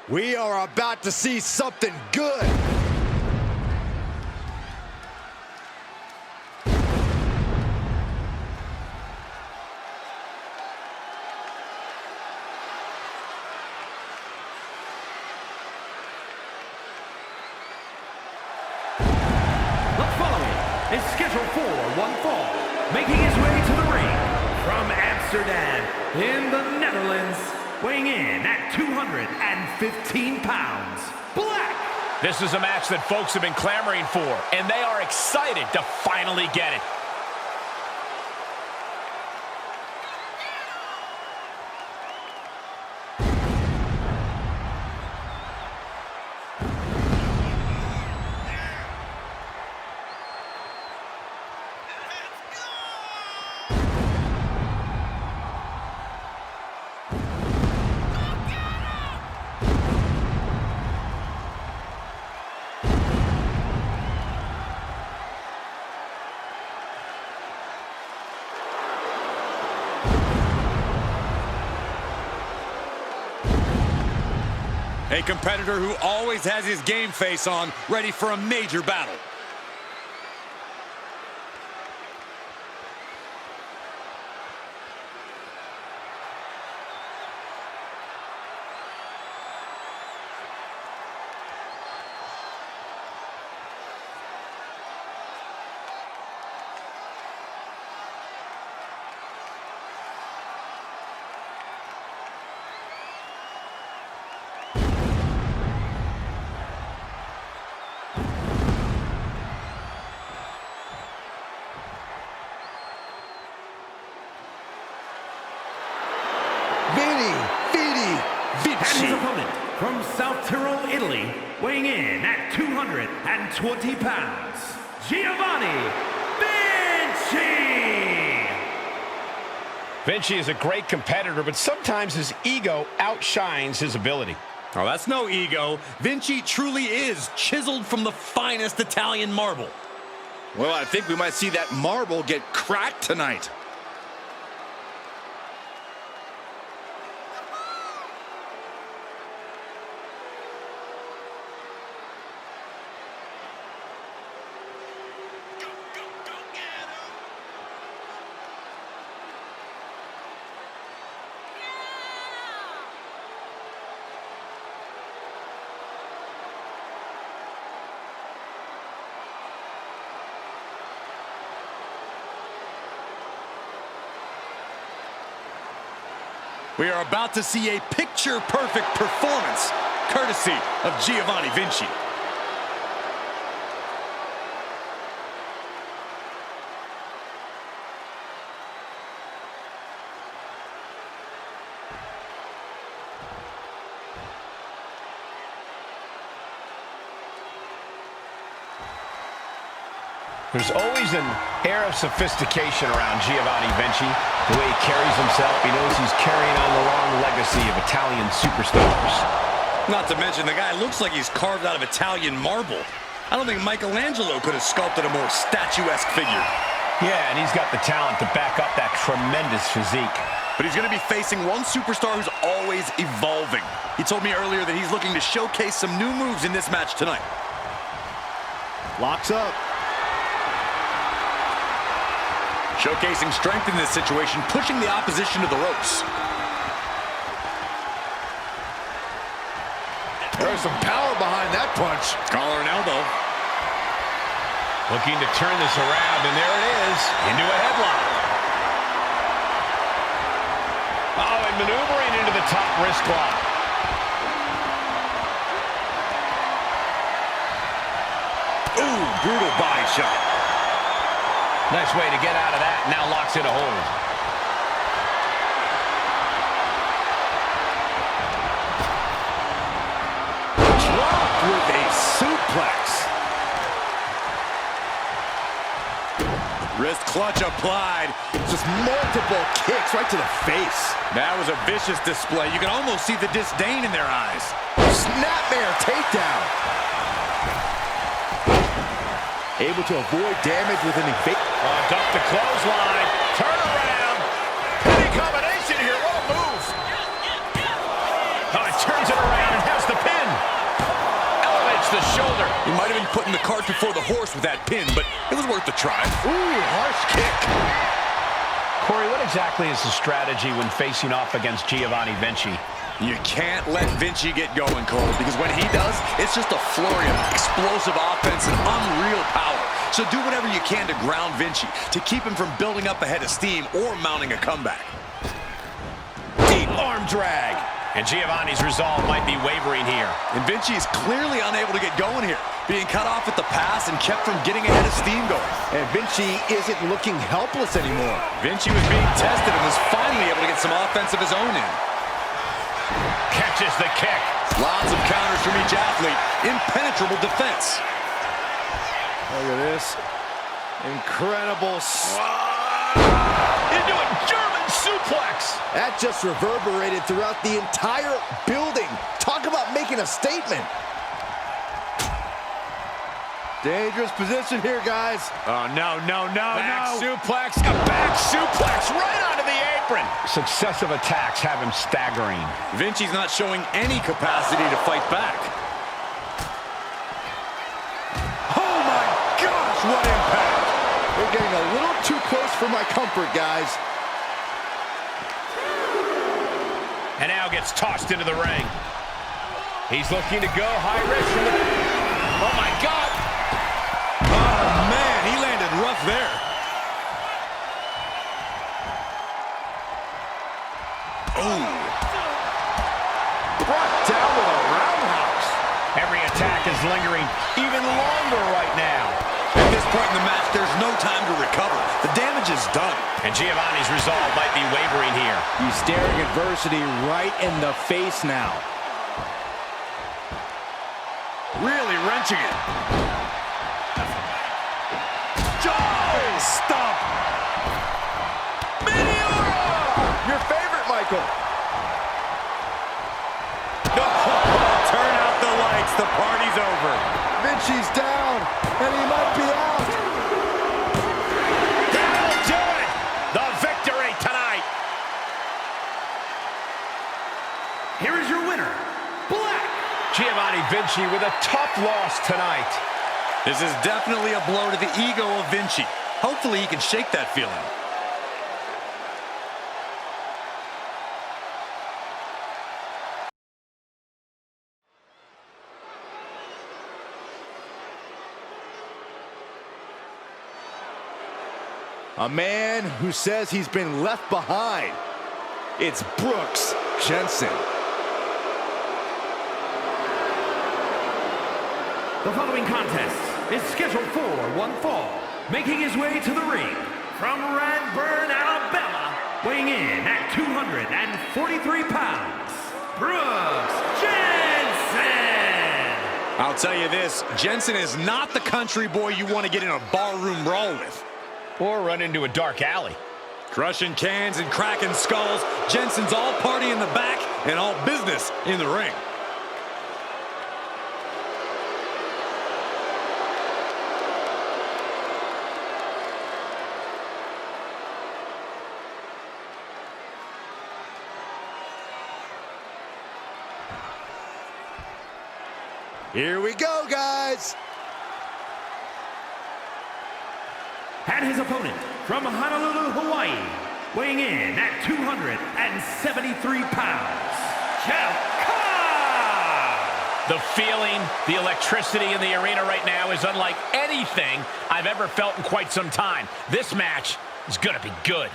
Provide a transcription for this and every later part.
We are about to see something good. Is scheduled for one fall, making his way to the ring from Amsterdam in the Netherlands, weighing in at 215 pounds, Black. This is a match that folks have been clamoring for, and they are excited to finally get it. A competitor who always has his game face on, ready for a major battle. And his opponent from South Tyrol, Italy, weighing in at 220 pounds, Giovanni Vinci! Vinci is a great competitor, but sometimes his ego outshines his ability. Oh, that's no ego. Vinci truly is chiseled from the finest Italian marble. Well, I think we might see that marble get cracked tonight. We are about to see a picture-perfect performance, courtesy of Giovanni Vinci. There's always an air of sophistication around Giovanni Vinci. The way he carries himself, he knows he's carrying on the long legacy of Italian superstars. Not to mention, the guy looks like he's carved out of Italian marble. I don't think Michelangelo could have sculpted a more statuesque figure. Yeah, and he's got the talent to back up that tremendous physique. But he's going to be facing one superstar who's always evolving. He told me earlier that he's looking to showcase some new moves in this match tonight. Locks up. Showcasing strength in this situation, pushing the opposition to the ropes. There's some power behind that punch. Collar and elbow. Looking to turn this around, and there it is, into a headlock. Oh, and maneuvering into the top wrist lock. Ooh, brutal body shot. Nice way to get out of that. Now locks in a hold. Dropped with a suplex. Wrist clutch applied. Just multiple kicks right to the face. That was a vicious display. You can almost see the disdain in their eyes. Snapmare takedown. Able to avoid damage with an evade. Duck the clothesline. Turn around. Pretty combination here. What a move. Oh, it turns it around and has the horse with that pin, but it was worth the try. Ooh, harsh kick. Corey, what exactly is the strategy when facing off against Giovanni Vinci? You can't let Vinci get going, Cole, because when he does, it's just a flurry of explosive offense and unreal power. So do whatever you can to ground Vinci, to keep him from building up a head of steam or mounting a comeback. Deep arm drag. And Giovanni's resolve might be wavering here. And Vinci is clearly unable to get going here, being cut off at the pass and kept from getting ahead of steam going. And Vinci isn't looking helpless anymore. Vinci was being tested and was finally able to get some offense of his own in. Catches the kick. Lots of counters from each athlete. Impenetrable defense. Look at this. Incredible. Into a German suplex. That just reverberated throughout the entire building. Talk about making a statement. Dangerous position here, guys. Oh, no. Back suplex. A back suplex right onto the apron. Successive attacks have him staggering. Vinci's not showing any capacity to fight back. Oh, my gosh, what impact. We're getting a little too close for my comfort, guys. And now gets tossed into the ring. He's looking to go high risk. Oh, my God. Oh, man, he landed rough there. Oh. Brought down with a roundhouse. Every attack is lingering even longer right now. At this point in the match, there's no time to recover. The damage is done. And Giovanni's resolve might be wavering here. He's staring adversity right in the face now. Really wrenching it. Oh, stomp. Your favorite, Michael. Turn out the lights. The party's over. Vinci's down, and he might be out. That'll do it! The victory tonight! Here is your winner, Black. Giovanni Vinci with a tough loss tonight. This is definitely a blow to the ego of Vinci. Hopefully he can shake that feeling. A man who says he's been left behind. It's Brooks Jensen. The following contest is scheduled for one fall. Making his way to the ring from Radburn, Alabama, weighing in at 243 pounds, Brooks Jensen. I'll tell you this, Jensen is not the country boy you want to get in a barroom brawl with. Or run into a dark alley. Crushing cans and cracking skulls, Jensen's all party in the back and all business in the ring. Here we go, guys. And his opponent from Honolulu, Hawaii, weighing in at 273 pounds, Cobb. The feeling, the electricity in the arena right now is unlike anything I've ever felt in quite some time. This match is going to be good.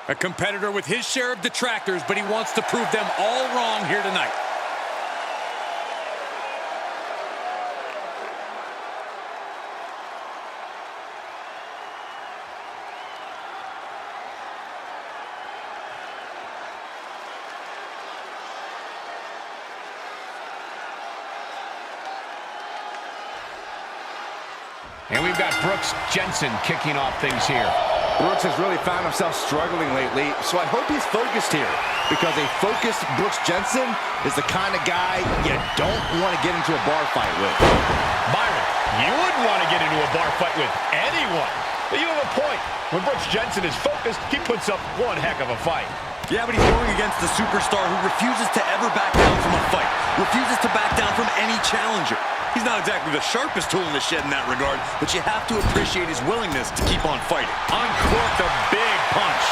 A competitor with his share of detractors, but he wants to prove them all wrong here tonight. And we've got Jensen kicking off things here. Brooks has really found himself struggling lately, so I hope he's focused here, because a focused Jensen is the kind of guy you don't want to get into a bar fight with. Byron, you wouldn't want to get into a bar fight with anyone. But you have a point. When Jensen is focused, he puts up one heck of a fight. Yeah, but he's going against the superstar who refuses to ever back down from a fight, refuses to back down from any challenger. He's not exactly the sharpest tool in the shed in that regard, but you have to appreciate his willingness to keep on fighting. Uncorked a big punch.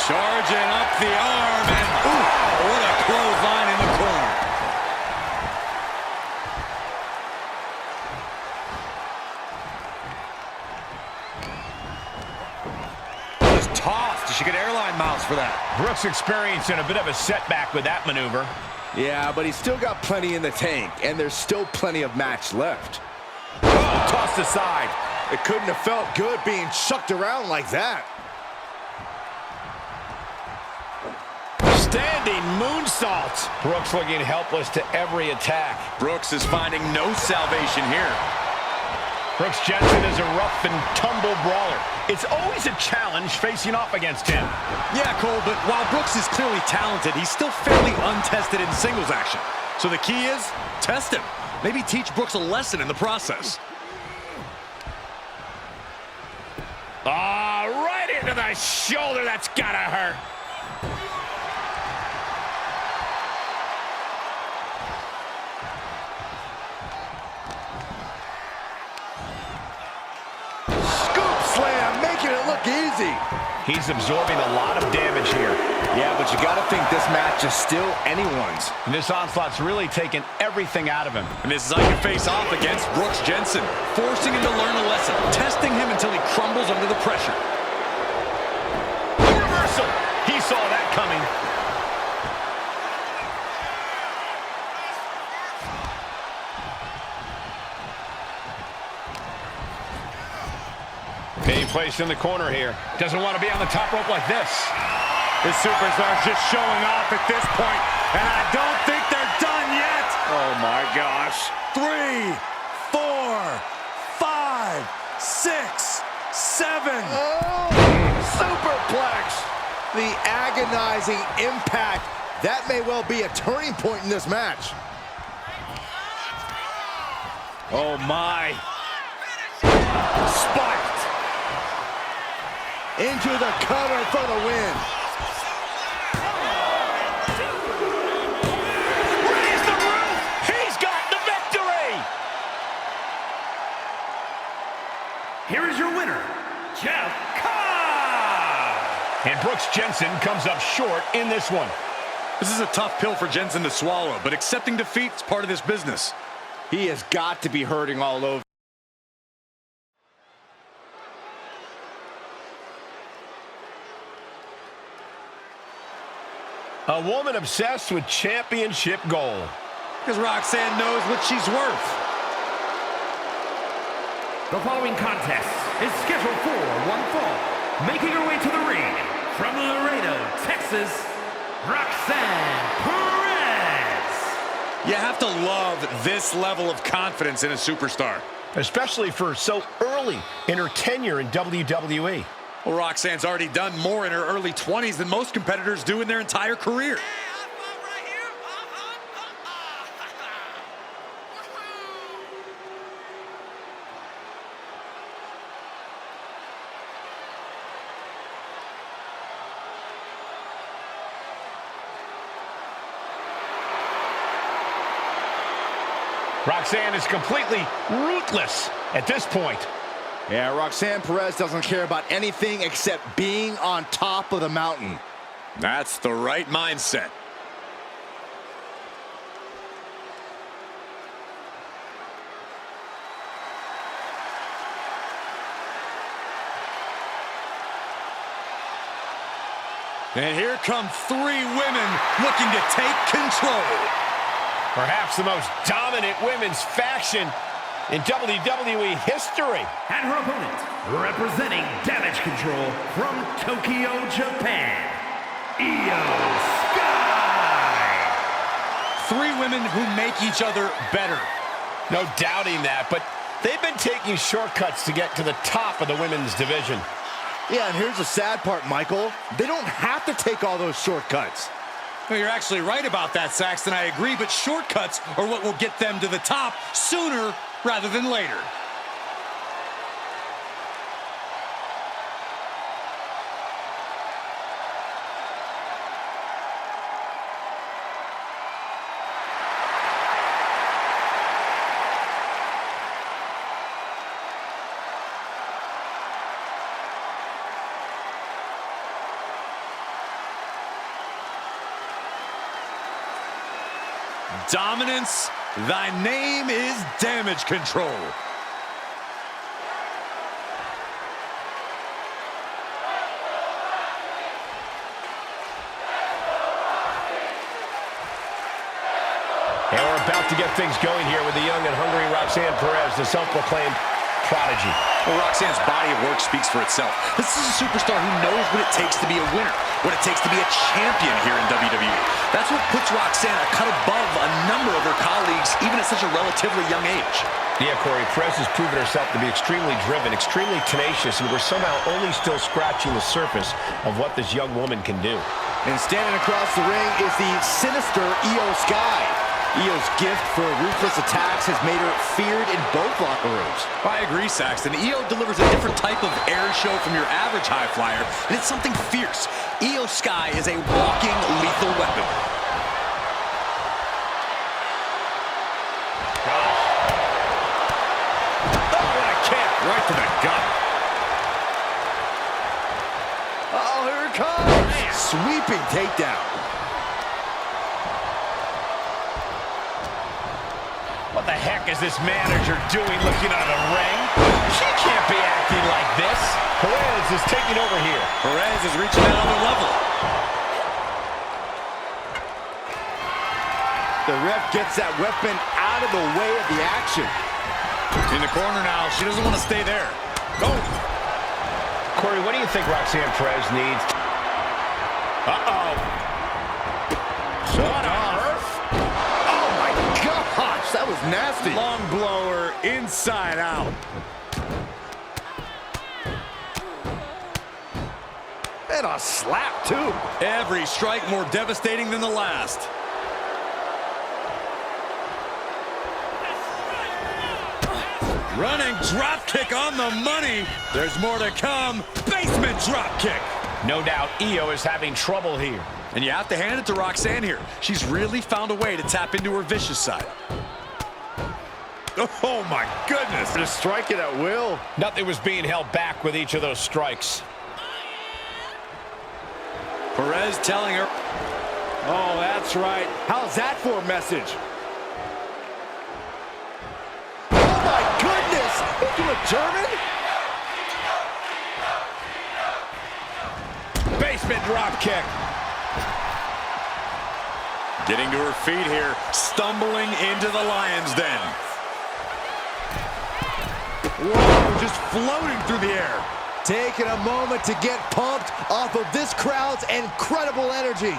Charging up the arm, and ooh, what a clothesline in the corner. Just tossed. She get airline miles for that. Brooks experiencing a bit of a setback with that maneuver. Yeah, but he's still got plenty in the tank, and there's still plenty of match left. Oh, tossed aside. It couldn't have felt good being chucked around like that. Standing moonsault. Brooks looking helpless to every attack. Brooks is finding no salvation here. Jensen is a rough and tumble brawler. It's always a challenge facing off against him. Yeah, Cole, but while Brooks is clearly talented, he's still fairly untested in singles action. So the key is, test him. Maybe teach Brooks a lesson in the process. Right into the shoulder. That's gotta hurt. Easy. He's absorbing a lot of damage here. Yeah, but you got to think this match is still anyone's. And this onslaught's really taken everything out of him. And this is how you face off against Jensen, forcing him to learn a lesson, testing him until he crumbles under the pressure. Reversal. He saw that coming. Being placed in the corner here. Doesn't want to be on the top rope like this. The superstar's just showing off at this point, and I don't think they're done yet. Oh, my gosh. 3, 4, 5, 6, 7. Oh, superplex. The agonizing impact. That may well be a turning point in this match. Oh, my. Spiked. Into the cover for the win. Raise the roof. He's got the victory. Here is your winner, Cobb. And Jensen comes up short in this one. This is a tough pill for Jensen to swallow, but accepting defeat is part of this business. He has got to be hurting all over. A woman obsessed with championship gold. Because Roxanne knows what she's worth. The following contest is scheduled for one fall. Making her way to the ring from Laredo, Texas, Roxanne Perez. You have to love this level of confidence in a superstar. Especially for so early in her tenure in WWE. Well, Roxanne's already done more in her early 20s than most competitors do in their entire career. Roxanne is completely ruthless at this point. Yeah, Roxanne Perez doesn't care about anything except being on top of the mountain. That's the right mindset. And here come 3 women looking to take control. Perhaps the most dominant women's faction in WWE history. And her opponent, representing Damage Control from Tokyo, Japan, Io Sky. three women who make each other better. No doubting that, but they've been taking shortcuts to get to the top of the women's division. Yeah, and here's the sad part, Michael. They don't have to take all those shortcuts. Well, you're actually right about that, Saxton. I agree, but shortcuts are what will get them to the top sooner rather than later. Dominance, thy name is Damage Control. And we're about to get things going here with the young and hungry Roxanne Perez, the self-proclaimed prodigy. Well, Roxanne's body of work speaks for itself. This is a superstar who knows what it takes to be a winner, what it takes to be a champion here in WWE. That's what puts Roxanne a cut above a number of her colleagues, even at such a relatively young age. Yeah, Corey, Perez has proven herself to be extremely driven, extremely tenacious, and we're somehow only still scratching the surface of what this young woman can do. And standing across the ring is the sinister Io Sky. Io's gift for ruthless attacks has made her feared in both locker rooms. I agree, Saxton. Io delivers a different type of air show from your average high flyer, and it's something fierce. Io Sky is a walking lethal weapon. Oh, what a kick! Right to the gut. Uh-oh, here it comes! Sweeping takedown. What the heck is this manager doing looking out of the ring? She can't be acting like this. Perez is taking over here. Perez is reaching that other level. The ref gets that weapon out of the way of the action. In the corner now. She doesn't want to stay there. Go. Corey, what do you think Roxanne Perez needs? Uh-oh. What on earth? Oh, my gosh, that was nasty. Long blower inside out. And a slap, too. Every strike more devastating than the last. Running drop kick on the money. There's more to come. Basement drop kick. No doubt Io is having trouble here. And you have to hand it to Roxanne here. She's really found a way to tap into her vicious side. Oh my goodness. Just strike it at will. Nothing was being held back with each of those strikes. Perez telling her. Oh, that's right. How's that for a message? Oh my goodness! Into a German? Basement drop kick. Getting to her feet here, stumbling into the lion's den. Whoa, just floating through the air. Taking a moment to get pumped off of this crowd's incredible energy.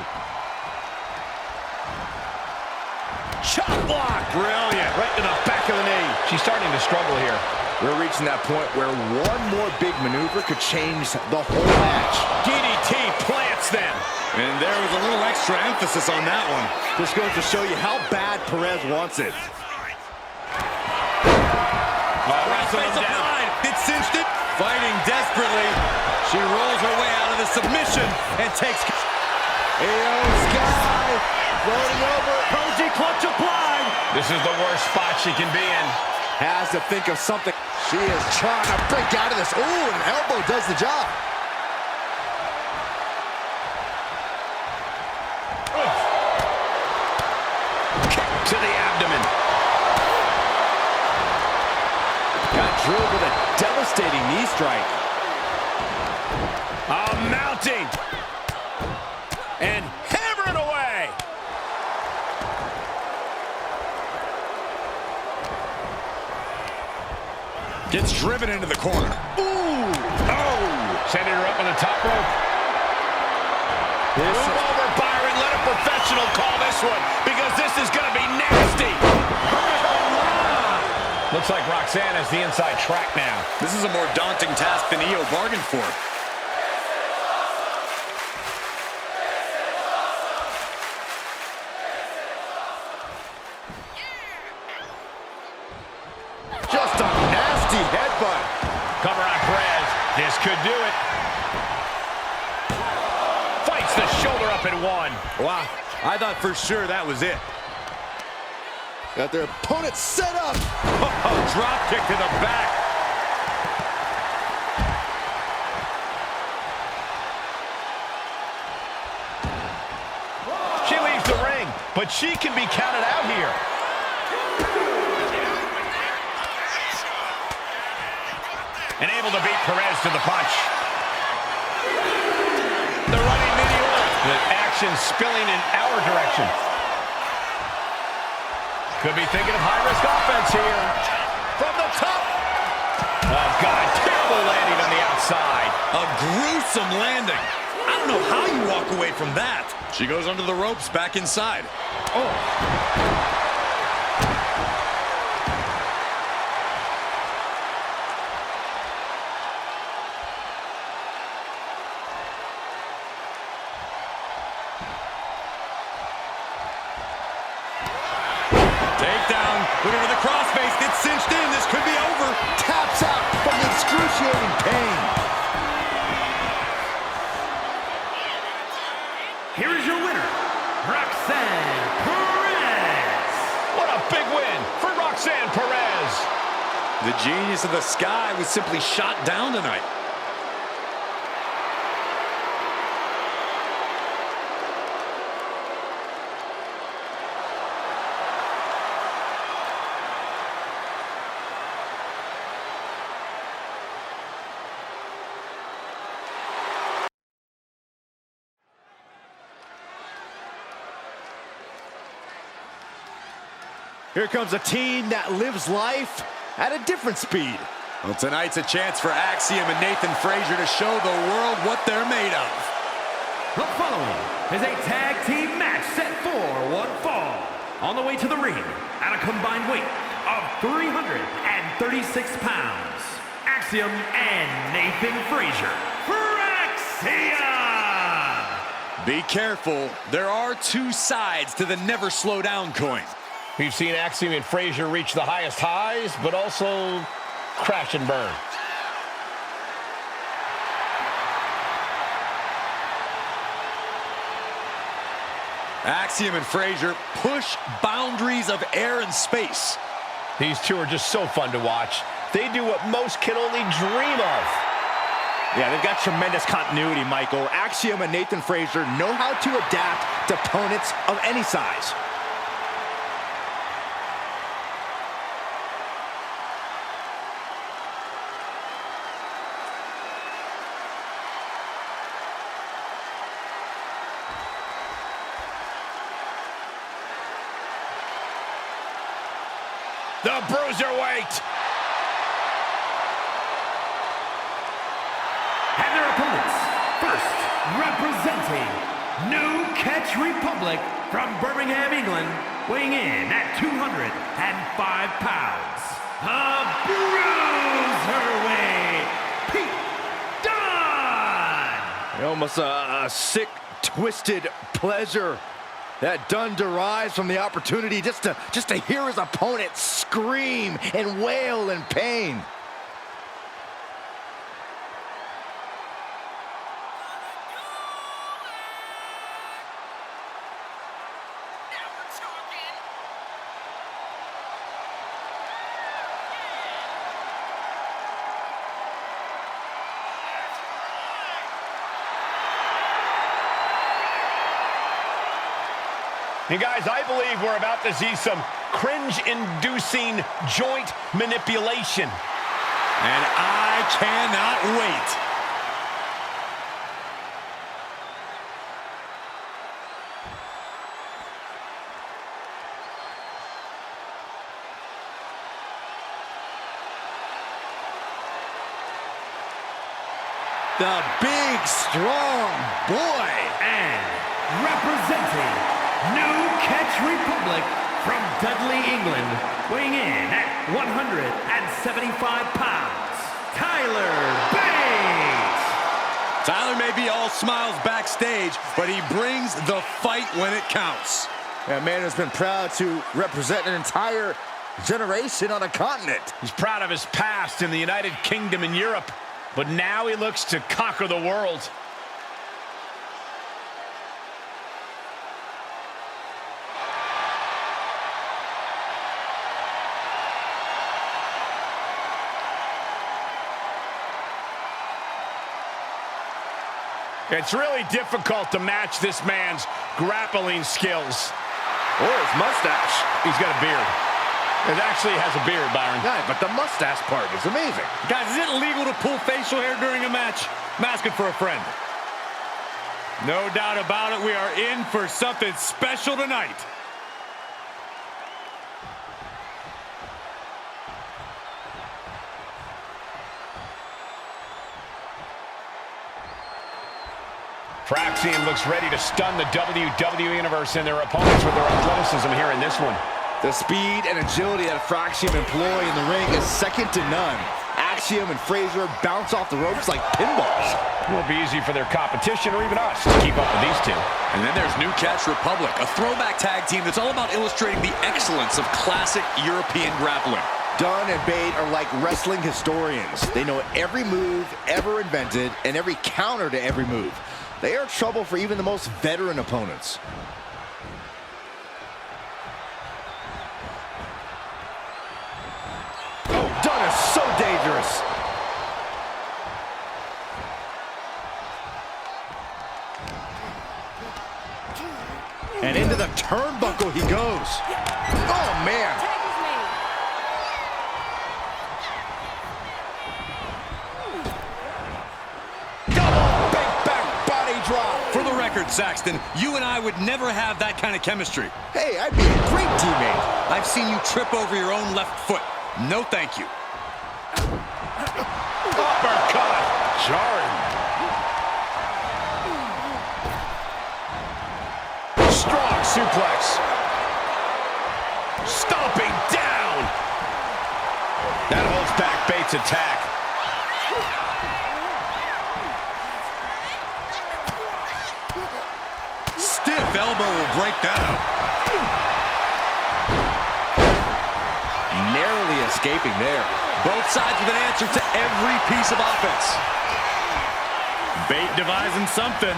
Chop block. Brilliant. Right to the back of the knee. She's starting to struggle here. We're reaching that point where one more big maneuver could change the whole match. DDT plants them. And there was a little extra emphasis on that one. This goes to show you how bad Perez wants it. It cinched it. Fighting desperately. She rolls her way out of the submission and takes... Io Sky floating over. Cozy clutch applied. This is the worst spot she can be in. Has to think of something. She is trying to break out of this. Ooh, an elbow does the job. Kick to the abdomen. Got drilled with a devastating knee strike. Mounting. And hammering away. Gets driven into the corner. Ooh. Oh. Sending her up on the top rope. Move over, Byron. Let a professional call this one, because this is going to be nasty. Looks like Roxanne has the inside track now. This is a more daunting task than Io bargained for. Just a nasty headbutt. Cover on Perez. This could do it. Fights the shoulder up at one. Wow, I thought for sure that was it. Got their opponent set up. Oh, drop kick to the back. She leaves the ring, but she can be counted out here. And able to beat Perez to the punch. The running meteor. The action spilling in our direction. Could be thinking of high-risk offense here. From the top. Oh, God, terrible landing on the outside. A gruesome landing. I don't know how you walk away from that. She goes under the ropes, back inside. Oh. Takedown. Looking for the crossface. It's cinched in. This could be over. Taps out from the excruciating pain. Here is your winner, Roxanne Perez. What a big win for Roxanne Perez. The genius of the sky was simply shot down tonight. Here comes a team that lives life at a different speed. Well, tonight's a chance for Axiom and Nathan Frazer to show the world what they're made of. The following is a tag team match set for one fall. On the way to the ring at a combined weight of 336 pounds, Axiom and Nathan Frazer. Fraxiom! Be careful. There are two sides to the never slow down coin. We've seen Axiom and Frazer reach the highest highs, but also crash and burn. Axiom and Frazer push boundaries of air and space. These two are just so fun to watch. They do what most can only dream of. Yeah, they've got tremendous continuity, Michael. Axiom and Nathan Frazer know how to adapt to opponents of any size. The bruiserweight. And their opponents, first representing New Catch Republic from Birmingham, England, weighing in at 205 pounds, a bruiserweight, Pete Dunne. Almost a sick, twisted pleasure that Dunne derives from the opportunity just to hear his opponent scream and wail in pain. And guys, I believe we're about to see some cringe-inducing joint manipulation. And I cannot wait. The big, strong boy. And representing New Catch Republic from Dudley, England, weighing in at 175 pounds, Tyler Bate. Tyler may be all smiles backstage, but he brings the fight when it counts. That man has been proud to represent an entire generation on a continent. He's proud of his past in the United Kingdom and Europe, but now he looks to conquer the world. It's really difficult to match this man's grappling skills. Or his mustache. He's got a beard. It actually has a beard, Byron. Yeah, but the mustache part is amazing. Guys, is it illegal to pull facial hair during a match? I'm asking for a friend. No doubt about it, we are in for something special tonight. Fraxiom looks ready to stun the WWE Universe and their opponents with their athleticism here in this one. The speed and agility that Fraxiom employ in the ring is second to none. Axiom and Frazer bounce off the ropes like pinballs. It won't be easy for their competition or even us to keep up with these two. And then there's New Catch Republic, a throwback tag team that's all about illustrating the excellence of classic European grappling. Dunne and Bate are like wrestling historians. They know every move ever invented and every counter to every move. They are trouble for even the most veteran opponents. Oh, Dunne is so dangerous. And into the turnbuckle he goes. Oh, man. For the record, Saxton, you and I would never have that kind of chemistry. Hey, I'd be a great teammate. I've seen you trip over your own left foot. No thank you. Uppercut! Jarring. Strong suplex. Stomping down. That holds back Bate's attack. Stiff elbow will break that up. Narrowly escaping there. Both sides with an answer to every piece of offense. Bate devising something.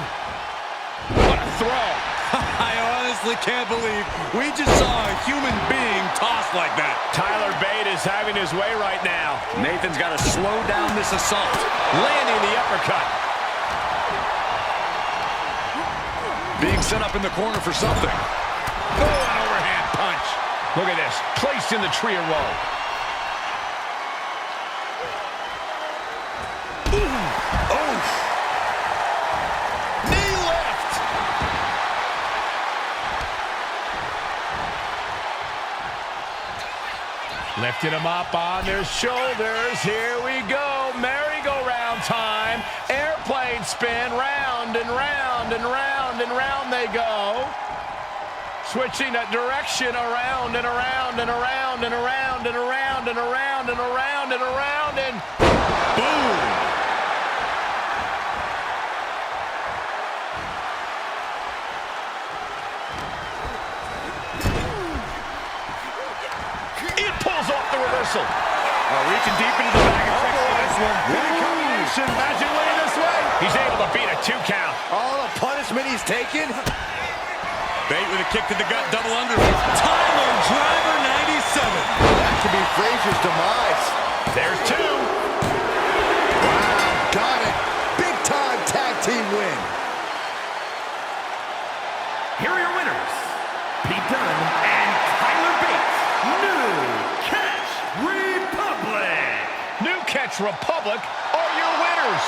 What a throw. I honestly can't believe we just saw a human being tossed like that. Tyler Bate is having his way right now. Nathan's got to slow down this assault. Landing the uppercut. Being set up in the corner for something. Oh, an overhand punch. Look at this. Placed in the trio roll. Oh! Knee lift. Lifting him up on their shoulders. Here we go. Merry-go-round time. Airplane spin. Round and round and round and round they go. Switching a direction around and around and around and around and around and around and around and around and boom! It pulls off the reversal. Reaching deep into the bag of tricks for this one. What combination, magically this way. He's able to beat a 2 count. All the punishment he's taken. Bate with a kick to the gut, double underhook. Tyler Driver 97. That could be Frazer's demise. There's 2. Wow, got it. Big time tag team win. Here are your winners, Pete Dunne and Tyler Bate. New Catch Republic. New Catch Republic are your winners.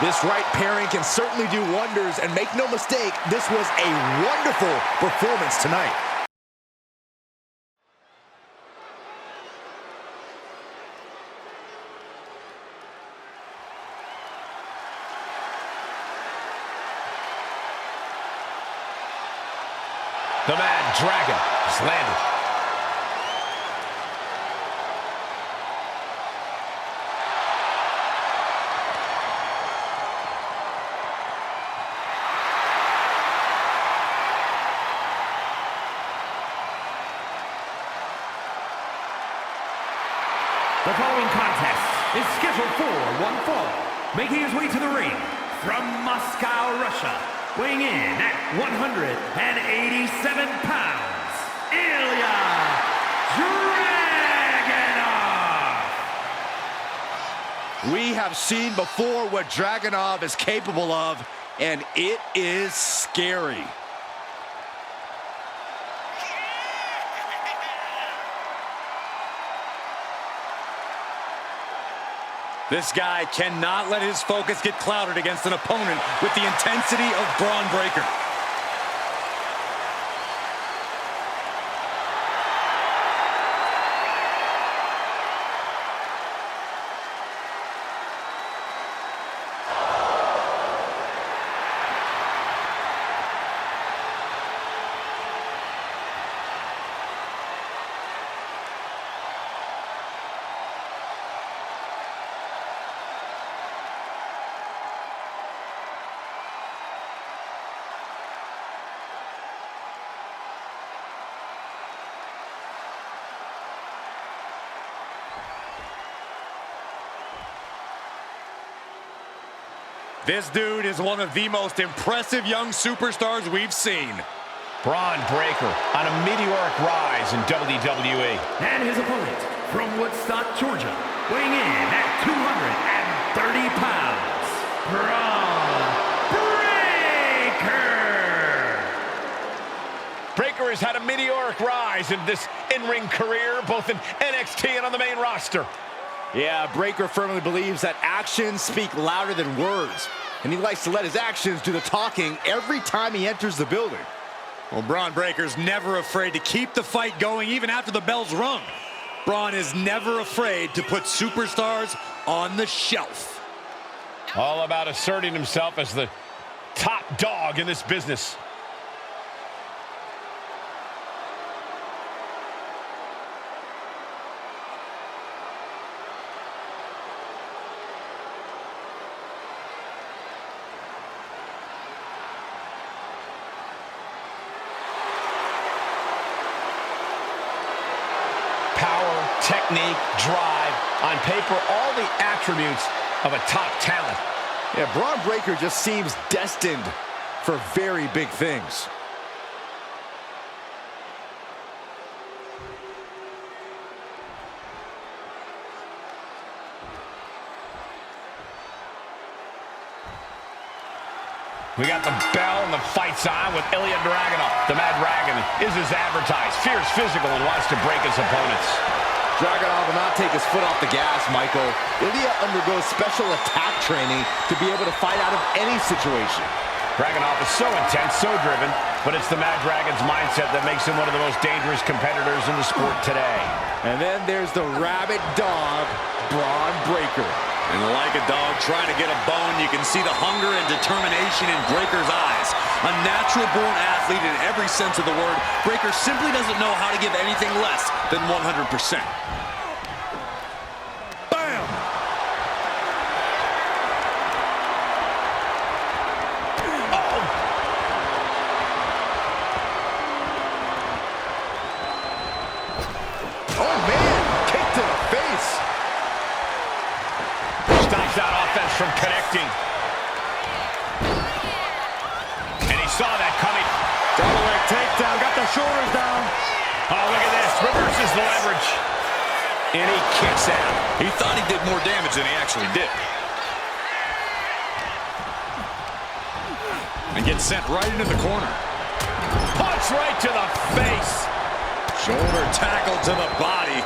This right pairing can certainly do wonders, and make no mistake, this was a wonderful performance tonight. The Mad Dragon has landed. The following contest is scheduled for one fall. Making his way to the ring from Moscow, Russia, weighing in at 187 pounds, Ilja Dragunov. We have seen before what Dragunov is capable of, and it is scary. This guy cannot let his focus get clouded against an opponent with the intensity of Bron Breakker. This dude is one of the most impressive young superstars we've seen. Bron Breakker on a meteoric rise in WWE. And his opponent from Woodstock, Georgia, weighing in at 230 pounds, Bron Breakker. Breakker has had a meteoric rise in this in-ring career, both in NXT and on the main roster. Yeah, Breakker firmly believes that actions speak louder than words, and he likes to let his actions do the talking every time he enters the building. Well, Bron Breakker's never afraid to keep the fight going even after the bell's rung. Bron is never afraid to put superstars on the shelf. All about asserting himself as the top dog in this business. Technique, drive, on paper, all the attributes of a top talent. Yeah, Bron Breakker just seems destined for very big things. We got the bell and the fight's on with Ilja Dragunov. The Mad Dragon is as advertised, fierce, physical, and wants to break his opponents. Dragunov will not take his foot off the gas, Michael. Ilja undergoes special attack training to be able to fight out of any situation. Dragunov is so intense, so driven, but it's the Mad Dragon's mindset that makes him one of the most dangerous competitors in the sport today. And then there's the rabid dog, Bron Breakker. And like a dog trying to get a bone, you can see the hunger and determination in Breakker's eyes. A natural-born athlete in every sense of the word, Breakker simply doesn't know how to give anything less than 100%. Bam! Oh! Oh, man! Kick to the face! Stops that offense from connecting. And he saw that coming. Double leg takedown, got the shoulders down. Oh, look at this. Reverses the leverage. And he kicks out. He thought he did more damage than he actually did. And gets sent right into the corner. Punch right to the face. Shoulder tackle to the body.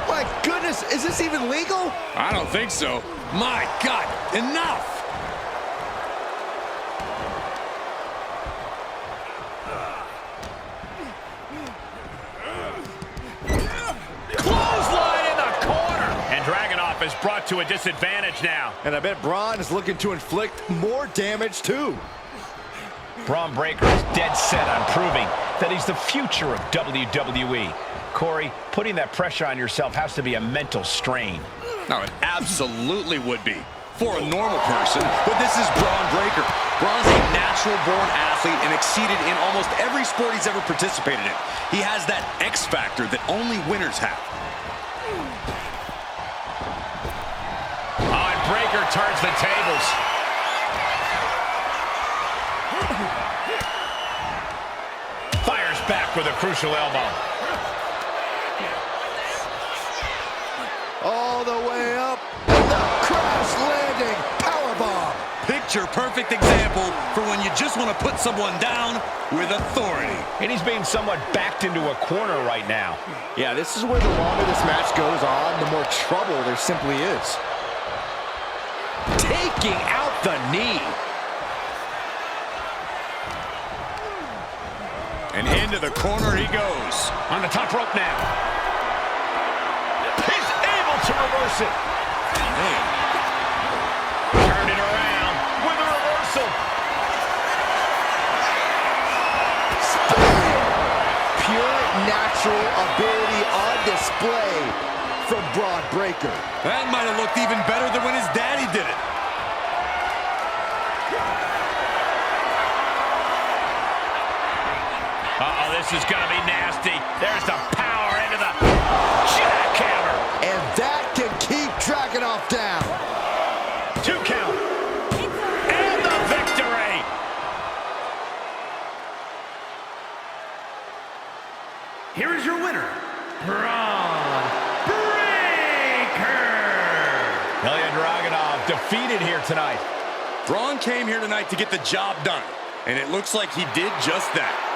My goodness, is this even legal? I don't think so. My God, enough! Clothesline in the corner. And Dragunov is brought to a disadvantage now. And I bet Bron is looking to inflict more damage too. Bron Breakker is dead set on proving that he's the future of WWE. Corey, putting that pressure on yourself has to be a mental strain. No, it absolutely would be for a normal person, but this is Bron Breakker. Bron's a natural-born athlete and exceeded in almost every sport he's ever participated in. He has that X factor that only winners have. Oh, and Breakker turns the tables. Fires back with a crucial elbow. All the way up, and the crash landing powerbomb. Picture-perfect example for when you just want to put someone down with authority. And he's being somewhat backed into a corner right now. Yeah, this is where the longer this match goes on, the more trouble there simply is. Taking out the knee. And into the corner he goes. On the top rope now. He's able to reverse it. Turned it around with a reversal. Pure natural ability on display from Bron Breakker. That might have looked even better than when his daddy did it. Uh-oh, this is going to be nasty. There's the power into the jackhammer. And that can keep Dragunov down. 2 count. And the victory. Here is your winner, Bron Breakker. Ilja Dragunov defeated here tonight. Bron came here tonight to get the job done, and it looks like he did just that.